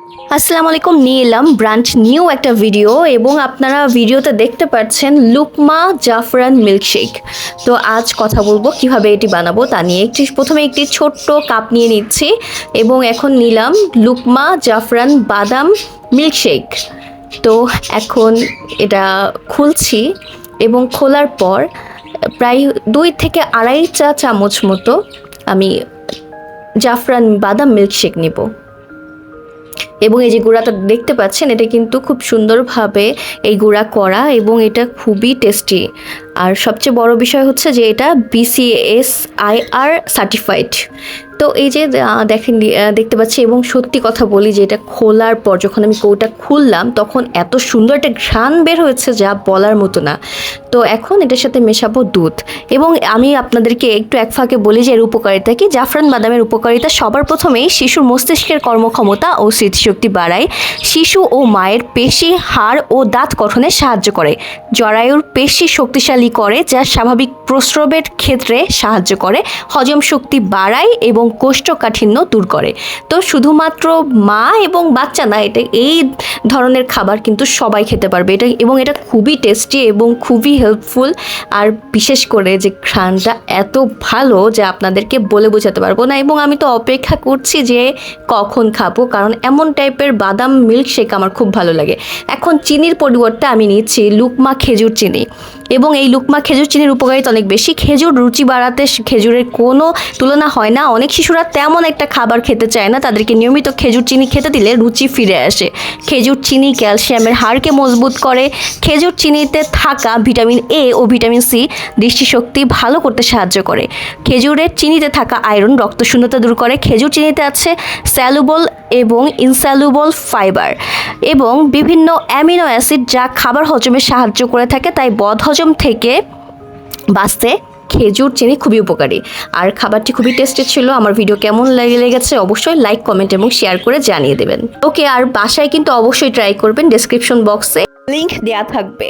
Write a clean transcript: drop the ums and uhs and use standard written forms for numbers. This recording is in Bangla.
আসসালামু আলাইকুম, নিয়ে এলাম ব্র্যান্ড নিউ একটা ভিডিও এবং আপনারা ভিডিওতে দেখতে পাচ্ছেন লুকমা জাফরান মিল্কশেক। তো আজ কথা বলবো কিভাবে এটি বানাবো তা নিয়ে। প্রথমে একটি ছোট্ট কাপ নিয়ে নিচ্ছি এবং এখন নিলাম লুকমা জাফরান বাদাম মিল্কশেক। তো এখন এটা খুলছি এবং খোলার পর প্রায় 2 থেকে 2.5 চা চামচ মতো আমি জাফরান বাদাম মিল্কশেক নিব। এবং এই যে গুঁড়াটা দেখতে পাচ্ছেন, এটা কিন্তু খুব সুন্দরভাবে এই গুঁড়া করা এবং এটা খুবই টেস্টি। আর সবচেয়ে বড় বিষয় হচ্ছে যে এটা BCSIR সার্টিফাইড। তো এই যে দেখেন, দেখতে পাচ্ছি এবং সত্যি কথা বলি যে এটা খোলার পর যখন আমি কৌটা খুললাম তখন এত সুন্দর একটা ঘ্রাণ বের হয়েছে যা বলার মতো না। তো এখন এটার সাথে মেশাবো দুধ। এবং আমি আপনাদেরকে একটু এক ফাঁকে বলি যে এর উপকারিতা কি। জাফরান বাদামের উপকারিতা সবার প্রথমেই শিশুর মস্তিষ্কের কর্মক্ষমতা ও স্মৃতিশক্তি বাড়ায়, শিশু ও মায়ের পেশি, হাড় ও দাঁত গঠনে সাহায্য করে, জরায়ুর পেশি শক্তিশালী করে যা স্বাভাবিক প্রস্রাবের ক্ষেত্রে সাহায্য করে, হজম শক্তি বাড়ায় এবং কোষ্ঠকাঠিন্য দূর করে। তো শুধুমাত্র মা এবং বাচ্চা না, এটা এই ধরনের খাবার কিন্তু সবাই খেতে পারবে এটা, এবং এটা খুবই টেস্টি এবং খুবই হেল্পফুল। আর বিশেষ করে যে ঘ্রাণটা এত ভালো যে আপনাদেরকে বলে বোঝাতে পারবো না। এবং আমি তো অপেক্ষা করছি যে কখন খাবো, কারণ এমন টাইপের বাদাম মিল্কশেক আমার খুব ভালো লাগে। এখন চিনির পরিবর্তে আমি নিচ্ছি লুকমা খেজুর চিনি। এবং এই লুকমা খেজুর চিনির উপকারিতা অনেক বেশি। খেজুর রুচি বাড়াতে খেজুরের কোনো তুলনা হয় না। অনেক শিশুরা তেমন একটা খাবার খেতে চায় না, তাদেরকে নিয়মিত খেজুর চিনি খেতে দিলে রুচি ফিরে আসে। খেজুর চিনি ক্যালসিয়ামের হাড়কে মজবুত করে। খেজুর চিনিতে থাকা ভিটামিন A ও ভিটামিন C দৃষ্টিশক্তি ভালো করতে সাহায্য করে। খেজুরের চিনিতে থাকা আয়রন রক্তশূন্যতা দূর করে। খেজুর চিনিতে আছে স্যালুবল এবং ইনস্যালুবল ফাইবার এবং বিভিন্ন অ্যামিনো অ্যাসিড যা খাবার হজমে সাহায্য করে থাকে, তাই বদহজম থেকে বাঁচতে খেজুর চিনি খুবই উপকারী। আর খাবারটি খুবই টেস্টি ছিল। আমার ভিডিও কেমন লেগেছে অবশ্যই লাইক, কমেন্ট এবং শেয়ার করে জানিয়ে দেবেন। ওকে, আর বাসায় কিন্তু অবশ্যই ট্রাই করবেন। ডেসক্রিপশন বক্সে লিংক দেওয়া থাকবে।